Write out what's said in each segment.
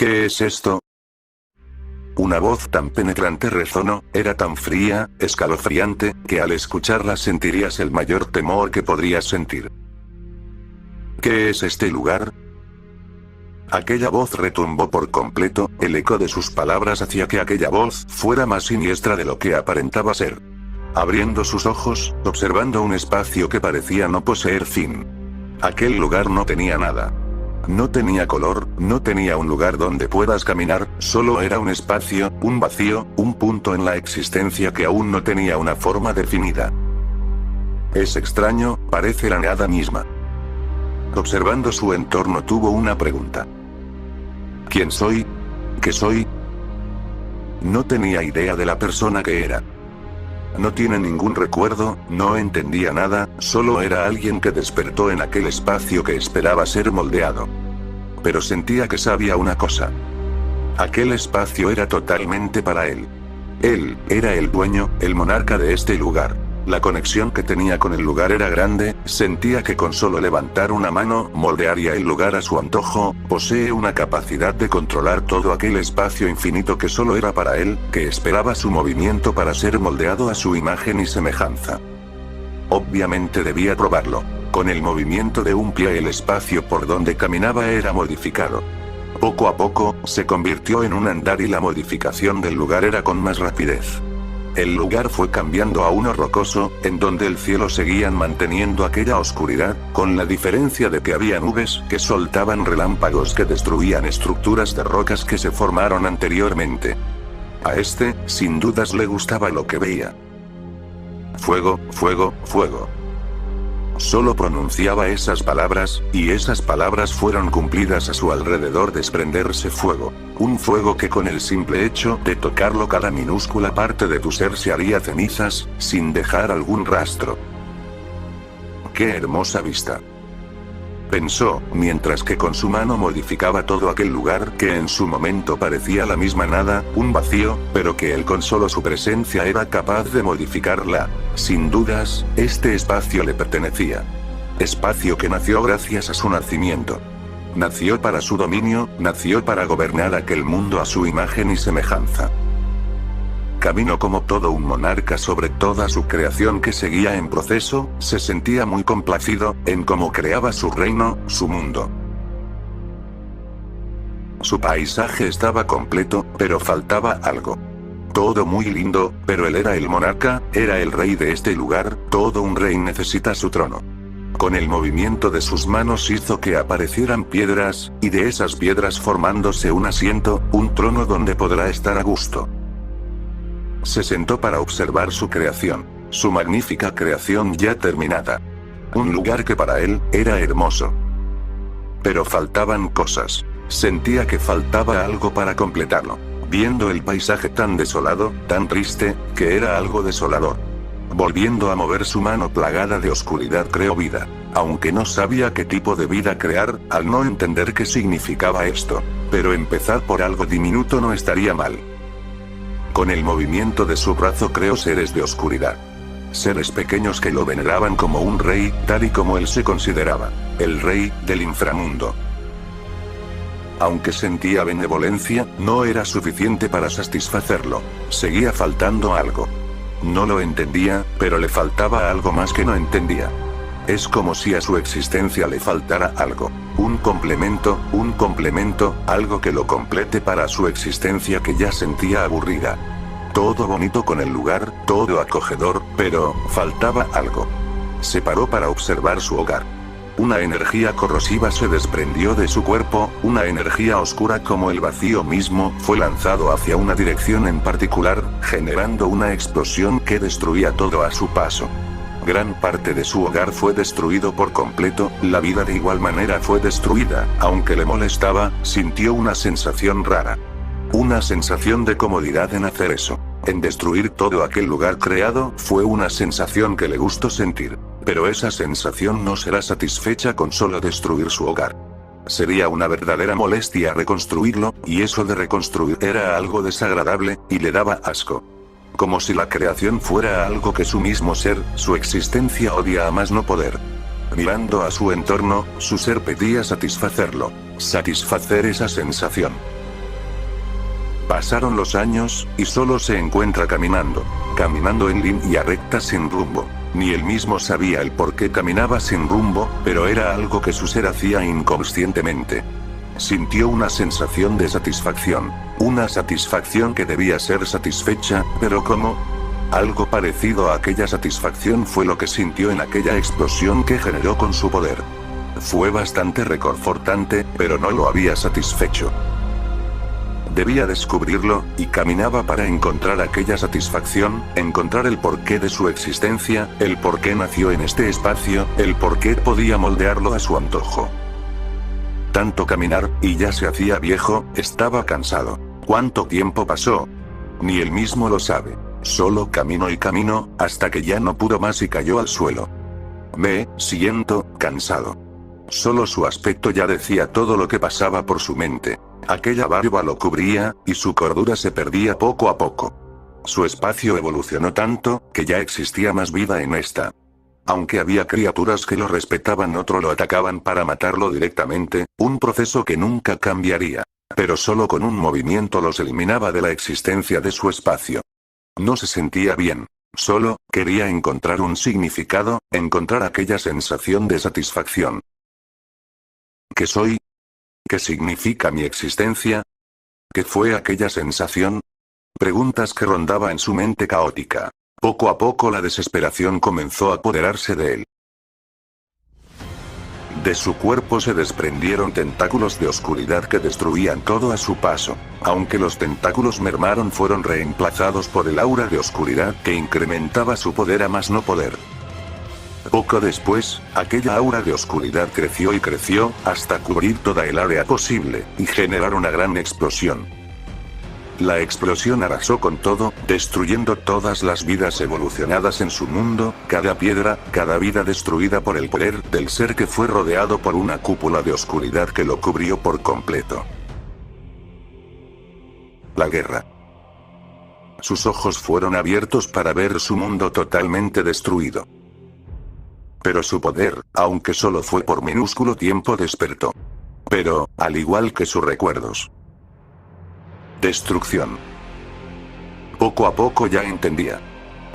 ¿Qué es esto? Una voz tan penetrante resonó, era tan fría, escalofriante, que al escucharla sentirías el mayor temor que podrías sentir. ¿Qué es este lugar? Aquella voz retumbó por completo, el eco de sus palabras hacía que aquella voz fuera más siniestra de lo que aparentaba ser. Abriendo sus ojos, observando un espacio que parecía no poseer fin. Aquel lugar no tenía nada. No tenía color, no tenía un lugar donde puedas caminar, solo era un espacio, un vacío, un punto en la existencia que aún no tenía una forma definida. Es extraño, parece la nada misma. Observando su entorno tuvo una pregunta. ¿Quién soy? ¿Qué soy? No tenía idea de la persona que era. No tiene ningún recuerdo, no entendía nada, solo era alguien que despertó en aquel espacio que esperaba ser moldeado. Pero sentía que sabía una cosa. Aquel espacio era totalmente para él. Él era el dueño, el monarca de este lugar. La conexión que tenía con el lugar era grande, sentía que con solo levantar una mano, moldearía el lugar a su antojo, posee una capacidad de controlar todo aquel espacio infinito que solo era para él, que esperaba su movimiento para ser moldeado a su imagen y semejanza. Obviamente debía probarlo. Con el movimiento de un pie el espacio por donde caminaba era modificado. Poco a poco, se convirtió en un andar y la modificación del lugar era con más rapidez. El lugar fue cambiando a uno rocoso, en donde el cielo seguían manteniendo aquella oscuridad, con la diferencia de que había nubes que soltaban relámpagos que destruían estructuras de rocas que se formaron anteriormente. A este, sin dudas le gustaba lo que veía. Fuego, fuego, fuego. Solo pronunciaba esas palabras, y esas palabras fueron cumplidas a su alrededor desprenderse fuego. Un fuego que con el simple hecho de tocarlo cada minúscula parte de tu ser se haría cenizas, sin dejar algún rastro. ¡Qué hermosa vista! Pensó, mientras que con su mano modificaba todo aquel lugar que en su momento parecía la misma nada, un vacío, pero que él con solo su presencia era capaz de modificarla. Sin dudas, este espacio le pertenecía. Espacio que nació gracias a su nacimiento. Nació para su dominio, nació para gobernar aquel mundo a su imagen y semejanza. Caminó como todo un monarca sobre toda su creación que seguía en proceso, se sentía muy complacido en cómo creaba su reino, su mundo. Su paisaje estaba completo, pero faltaba algo. Todo muy lindo, pero él era el monarca, era el rey de este lugar, todo un rey necesita su trono. Con el movimiento de sus manos hizo que aparecieran piedras, y de esas piedras formándose un asiento, un trono donde podrá estar a gusto. Se sentó para observar su creación, su magnífica creación ya terminada. Un lugar que para él, era hermoso. Pero faltaban cosas. Sentía que faltaba algo para completarlo. Viendo el paisaje tan desolado, tan triste, que era algo desolador. Volviendo a mover su mano plagada de oscuridad creó vida. Aunque no sabía qué tipo de vida crear, al no entender qué significaba esto. Pero empezar por algo diminuto no estaría mal. Con el movimiento de su brazo creó seres de oscuridad. Seres pequeños que lo veneraban como un rey, tal y como él se consideraba, el rey del inframundo. Aunque sentía benevolencia, no era suficiente para satisfacerlo. Seguía faltando algo. No lo entendía, pero le faltaba algo más que no entendía. Es como si a su existencia le faltara algo. Un complemento, algo que lo complete para su existencia que ya sentía aburrida. Todo bonito con el lugar, todo acogedor, pero faltaba algo. Se paró para observar su hogar. Una energía corrosiva se desprendió de su cuerpo, una energía oscura como el vacío mismo, fue lanzado hacia una dirección en particular, generando una explosión que destruía todo a su paso. Gran parte de su hogar fue destruido por completo, la vida de igual manera fue destruida, aunque le molestaba, sintió una sensación rara. Una sensación de comodidad en hacer eso. En destruir todo aquel lugar creado, fue una sensación que le gustó sentir. Pero esa sensación no será satisfecha con solo destruir su hogar. Sería una verdadera molestia reconstruirlo, y eso de reconstruir era algo desagradable, y le daba asco. Como si la creación fuera algo que su mismo ser, su existencia odia a más no poder. Mirando a su entorno, su ser pedía satisfacerlo. Satisfacer esa sensación. Pasaron los años, y solo se encuentra caminando en línea recta sin rumbo. Ni él mismo sabía el por qué caminaba sin rumbo, pero era algo que su ser hacía inconscientemente. Sintió una sensación de satisfacción. Una satisfacción que debía ser satisfecha, pero ¿cómo? Algo parecido a aquella satisfacción fue lo que sintió en aquella explosión que generó con su poder. Fue bastante reconfortante, pero no lo había satisfecho. Debía descubrirlo, y caminaba para encontrar aquella satisfacción, encontrar el porqué de su existencia, el por qué nació en este espacio, el por qué podía moldearlo a su antojo. Tanto caminar, y ya se hacía viejo, estaba cansado. ¿Cuánto tiempo pasó? Ni él mismo lo sabe. Solo caminó y caminó, hasta que ya no pudo más y cayó al suelo. Me siento cansado. Solo su aspecto ya decía todo lo que pasaba por su mente. Aquella barba lo cubría, y su cordura se perdía poco a poco. Su espacio evolucionó tanto, que ya existía más vida en esta. Aunque había criaturas que lo respetaban, otros lo atacaban para matarlo directamente, un proceso que nunca cambiaría. Pero solo con un movimiento los eliminaba de la existencia de su espacio. No se sentía bien. Solo quería encontrar un significado, encontrar aquella sensación de satisfacción. ¿Qué soy? ¿Qué significa mi existencia? ¿Qué fue aquella sensación? Preguntas que rondaban en su mente caótica. Poco a poco la desesperación comenzó a apoderarse de él. De su cuerpo se desprendieron tentáculos de oscuridad que destruían todo a su paso. Aunque los tentáculos mermaron, fueron reemplazados por el aura de oscuridad que incrementaba su poder a más no poder. Poco después, aquella aura de oscuridad creció y creció, hasta cubrir toda el área posible, y generar una gran explosión. La explosión arrasó con todo, destruyendo todas las vidas evolucionadas en su mundo, cada piedra, cada vida destruida por el poder del ser que fue rodeado por una cúpula de oscuridad que lo cubrió por completo. La guerra. Sus ojos fueron abiertos para ver su mundo totalmente destruido. Pero su poder, aunque solo fue por minúsculo tiempo, despertó. Pero, al igual que sus recuerdos. Destrucción. Poco a poco ya entendía.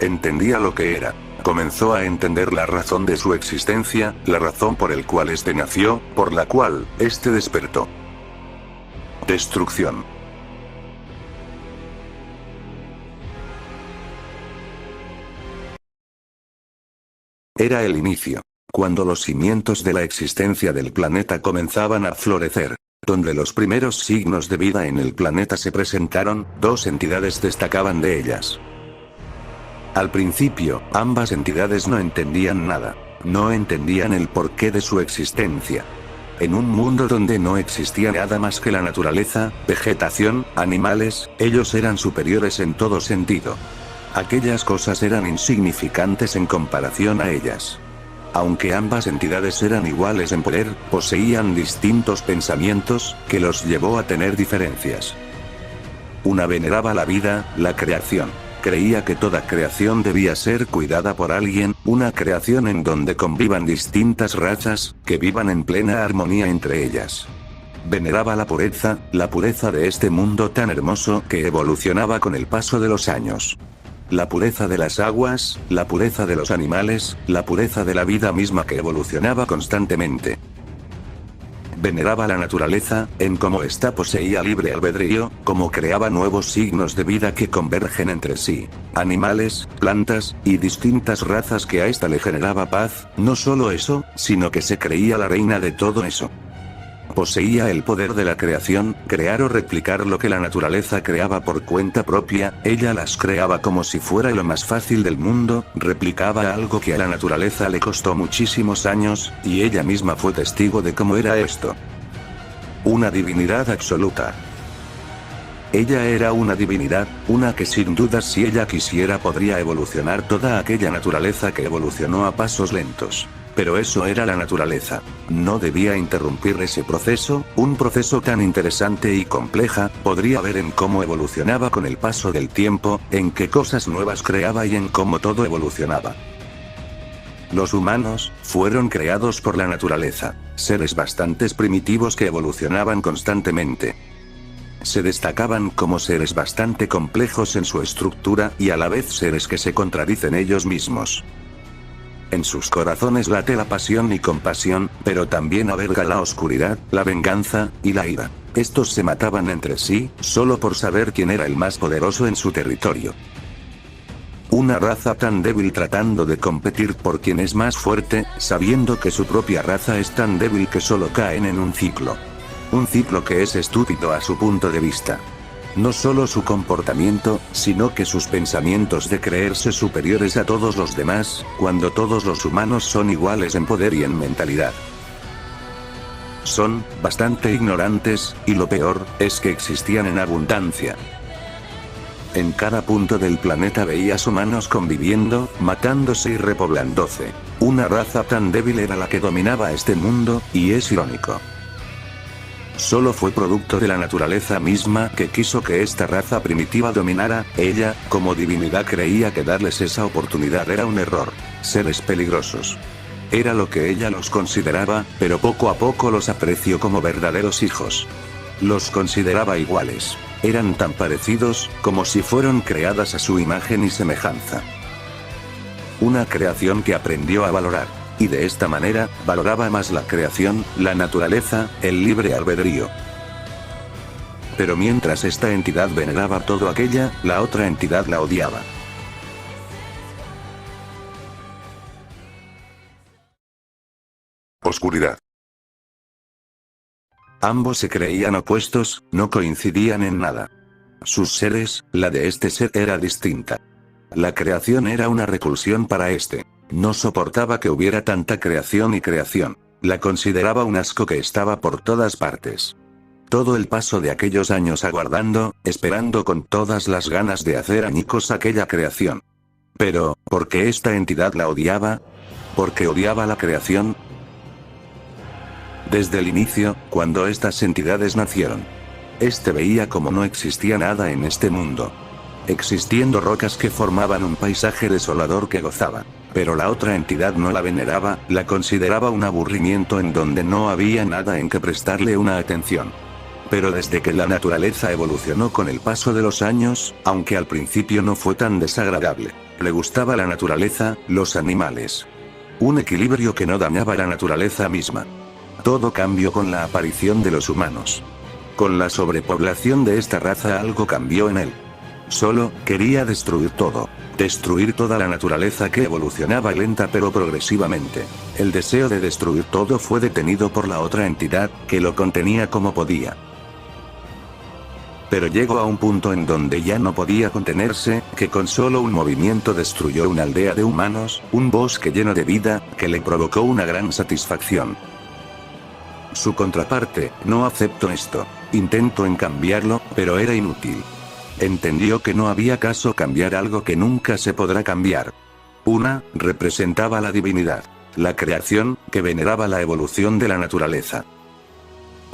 Entendía lo que era. Comenzó a entender la razón de su existencia, la razón por el cual este nació, por la cual este despertó. Destrucción. Era el inicio. Cuando los cimientos de la existencia del planeta comenzaban a florecer. Donde los primeros signos de vida en el planeta se presentaron, dos entidades destacaban de ellas. Al principio, ambas entidades no entendían nada. No entendían el porqué de su existencia. En un mundo donde no existía nada más que la naturaleza, vegetación, animales, ellos eran superiores en todo sentido. Aquellas cosas eran insignificantes en comparación a ellas. Aunque ambas entidades eran iguales en poder, poseían distintos pensamientos, que los llevó a tener diferencias. Una veneraba la vida, la creación. Creía que toda creación debía ser cuidada por alguien, una creación en donde convivan distintas razas, que vivan en plena armonía entre ellas. Veneraba la pureza de este mundo tan hermoso que evolucionaba con el paso de los años. La pureza de las aguas, la pureza de los animales, la pureza de la vida misma que evolucionaba constantemente. Veneraba la naturaleza, en cómo ésta poseía libre albedrío, cómo creaba nuevos signos de vida que convergen entre sí. Animales, plantas, y distintas razas que a ésta le generaba paz, no solo eso, sino que se creía la reina de todo eso. Poseía el poder de la creación, crear o replicar lo que la naturaleza creaba por cuenta propia, ella las creaba como si fuera lo más fácil del mundo, replicaba algo que a la naturaleza le costó muchísimos años, y ella misma fue testigo de cómo era esto. Una divinidad absoluta. Ella era una divinidad, una que sin dudas si ella quisiera podría evolucionar toda aquella naturaleza que evolucionó a pasos lentos. Pero eso era la naturaleza. No debía interrumpir ese proceso, un proceso tan interesante y compleja, podría ver en cómo evolucionaba con el paso del tiempo, en qué cosas nuevas creaba y en cómo todo evolucionaba. Los humanos, fueron creados por la naturaleza, seres bastante primitivos que evolucionaban constantemente. se destacaban como seres bastante complejos en su estructura y a la vez seres que se contradicen ellos mismos. En sus corazones late la pasión y compasión, pero también alberga la oscuridad, la venganza, y la ira. Estos se mataban entre sí, solo por saber quién era el más poderoso en su territorio. Una raza tan débil tratando de competir por quien es más fuerte, sabiendo que su propia raza es tan débil que solo caen en un ciclo. Un ciclo que es estúpido a su punto de vista. No solo su comportamiento, sino que sus pensamientos de creerse superiores a todos los demás, cuando todos los humanos son iguales en poder y en mentalidad. Son bastante ignorantes, y lo peor, es que existían en abundancia. En cada punto del planeta veías humanos conviviendo, matándose y repoblándose. Una raza tan débil era la que dominaba este mundo, y es irónico. Solo fue producto de la naturaleza misma que quiso que esta raza primitiva dominara. Ella, como divinidad, creía que darles esa oportunidad era un error. Seres peligrosos. Era lo que ella los consideraba, pero poco a poco los apreció como verdaderos hijos. Los consideraba iguales. Eran tan parecidos, como si fueron creadas a su imagen y semejanza. Una creación que aprendió a valorar. Y de esta manera, valoraba más la creación, la naturaleza, el libre albedrío. Pero mientras esta entidad veneraba todo aquella, la otra entidad la odiaba. Oscuridad. Ambos se creían opuestos, no coincidían en nada. Sus seres, la de este ser era distinta. La creación era una repulsión para este. No soportaba que hubiera tanta creación y creación. La consideraba un asco que estaba por todas partes. Todo el paso de aquellos años aguardando, esperando con todas las ganas de hacer añicos aquella creación. Pero, ¿por qué esta entidad la odiaba? ¿Por qué odiaba la creación? Desde el inicio, cuando estas entidades nacieron, este veía como no existía nada en este mundo. Existiendo rocas que formaban un paisaje desolador que gozaba. Pero la otra entidad no la veneraba, la consideraba un aburrimiento en donde no había nada en que prestarle una atención. Pero desde que la naturaleza evolucionó con el paso de los años, aunque al principio no fue tan desagradable, le gustaba la naturaleza, los animales. Un equilibrio que no dañaba la naturaleza misma. Todo cambió con la aparición de los humanos. Con la sobrepoblación de esta raza algo cambió en él. Solo quería destruir todo. Destruir toda la naturaleza que evolucionaba lenta pero progresivamente. El deseo de destruir todo fue detenido por la otra entidad, que lo contenía como podía. Pero llegó a un punto en donde ya no podía contenerse, que con solo un movimiento destruyó una aldea de humanos, un bosque lleno de vida, que le provocó una gran satisfacción. Su contraparte, no aceptó esto. Intentó en cambiarlo, pero era inútil. Entendió que no había caso cambiar algo que nunca se podrá cambiar. Una, representaba la divinidad. La creación, que veneraba la evolución de la naturaleza.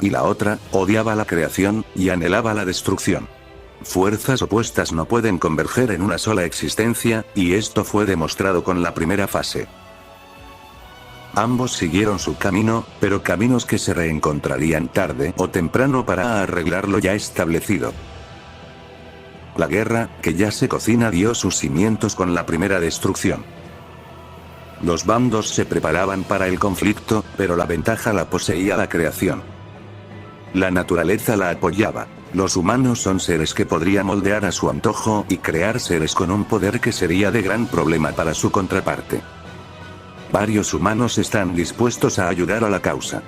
Y la otra, odiaba la creación, y anhelaba la destrucción. Fuerzas opuestas no pueden converger en una sola existencia, y esto fue demostrado con la primera fase. Ambos siguieron su camino, pero caminos que se reencontrarían tarde o temprano para arreglar lo ya establecido. La guerra, que ya se cocina, dio sus cimientos con la primera destrucción. Los bandos se preparaban para el conflicto, pero la ventaja la poseía la creación. La naturaleza la apoyaba. Los humanos son seres que podría moldear a su antojo y crear seres con un poder que sería de gran problema para su contraparte. Varios humanos están dispuestos a ayudar a la causa.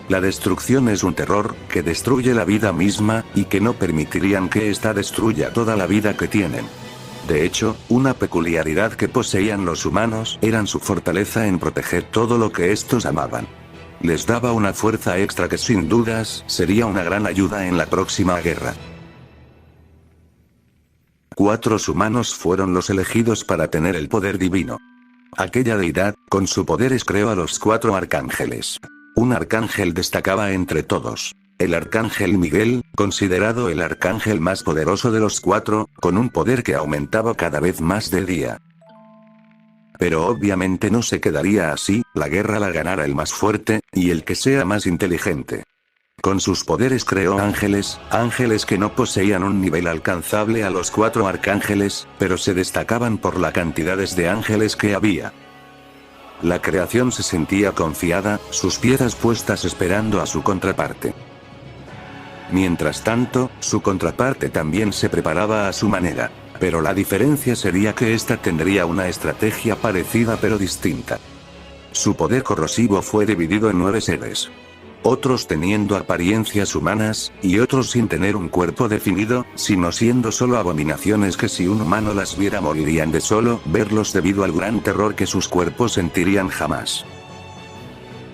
La destrucción es un terror, que destruye la vida misma, y que no permitirían que ésta destruya toda la vida que tienen. De hecho, una peculiaridad que poseían los humanos, eran su fortaleza en proteger todo lo que estos amaban. Les daba una fuerza extra que sin dudas, sería una gran ayuda en la próxima guerra. 4 humanos fueron los elegidos para tener el poder divino. Aquella deidad, con su poderes creó a los 4 arcángeles. Un arcángel destacaba entre todos. El arcángel Miguel, considerado el arcángel más poderoso de los 4, con un poder que aumentaba cada vez más de día. Pero obviamente no se quedaría así, la guerra la ganara el más fuerte, y el que sea más inteligente. Con sus poderes creó ángeles, ángeles que no poseían un nivel alcanzable a los 4 arcángeles, pero se destacaban por la cantidades de ángeles que había. La creación se sentía confiada, sus piezas puestas esperando a su contraparte. Mientras tanto, su contraparte también se preparaba a su manera. Pero la diferencia sería que ésta tendría una estrategia parecida pero distinta. Su poder corrosivo fue dividido en 9 seres. Otros teniendo apariencias humanas, y otros sin tener un cuerpo definido, sino siendo solo abominaciones que si un humano las viera morirían de solo verlos debido al gran terror que sus cuerpos sentirían jamás.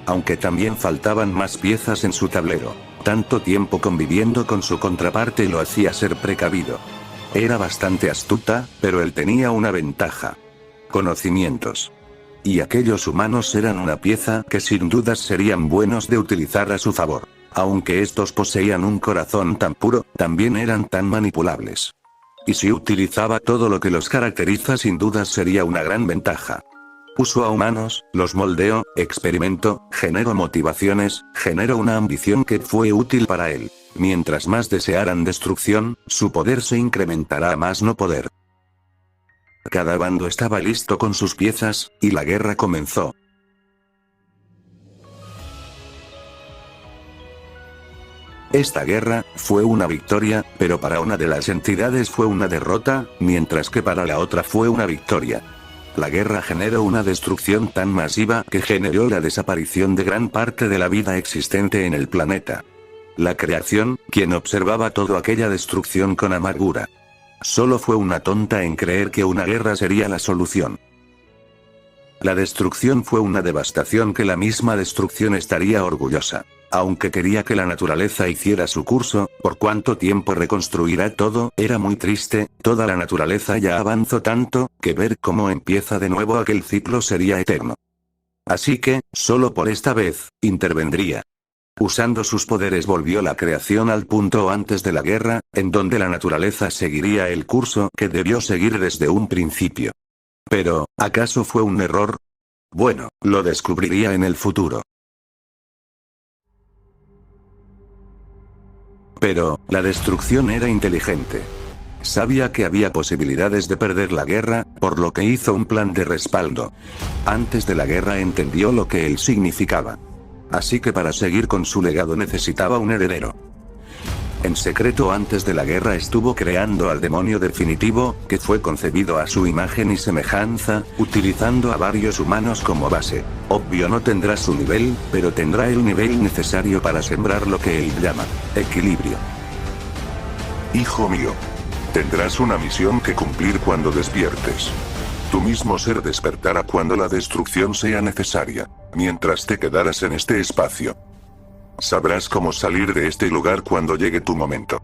Aunque también faltaban más piezas en su tablero. Tanto tiempo conviviendo con su contraparte lo hacía ser precavido. Era bastante astuta, pero él tenía una ventaja. Conocimientos. Y aquellos humanos eran una pieza que sin dudas serían buenos de utilizar a su favor. Aunque estos poseían un corazón tan puro, también eran tan manipulables. Y si utilizaba todo lo que los caracteriza sin dudas sería una gran ventaja. Uso a humanos, los moldeo, experimento, genero motivaciones, genero una ambición que fue útil para él. Mientras más desearan destrucción, su poder se incrementará a más no poder. Cada bando estaba listo con sus piezas, y la guerra comenzó. Esta guerra fue una victoria, pero para una de las entidades fue una derrota, mientras que para la otra fue una victoria. La guerra generó una destrucción tan masiva que generó la desaparición de gran parte de la vida existente en el planeta. La creación, quien observaba toda aquella destrucción con amargura. Solo fue una tonta en creer que una guerra sería la solución. La destrucción fue una devastación que la misma destrucción estaría orgullosa. Aunque quería que la naturaleza hiciera su curso, por cuánto tiempo reconstruirá todo, era muy triste, toda la naturaleza ya avanzó tanto, que ver cómo empieza de nuevo aquel ciclo sería eterno. Así que, solo por esta vez, intervendría. Usando sus poderes volvió la creación al punto antes de la guerra, en donde la naturaleza seguiría el curso que debió seguir desde un principio. Pero, ¿acaso fue un error? Bueno, lo descubriría en el futuro. Pero, la destrucción era inteligente. Sabía que había posibilidades de perder la guerra, por lo que hizo un plan de respaldo. Antes de la guerra entendió lo que él significaba. Así que para seguir con su legado necesitaba un heredero. En secreto antes de la guerra estuvo creando al demonio definitivo, que fue concebido a su imagen y semejanza, utilizando a varios humanos como base. Obvio no tendrá su nivel, pero tendrá el nivel necesario para sembrar lo que él llama equilibrio. Hijo mío, tendrás una misión que cumplir cuando despiertes. Tu mismo ser despertará cuando la destrucción sea necesaria, mientras te quedaras en este espacio. Sabrás cómo salir de este lugar cuando llegue tu momento.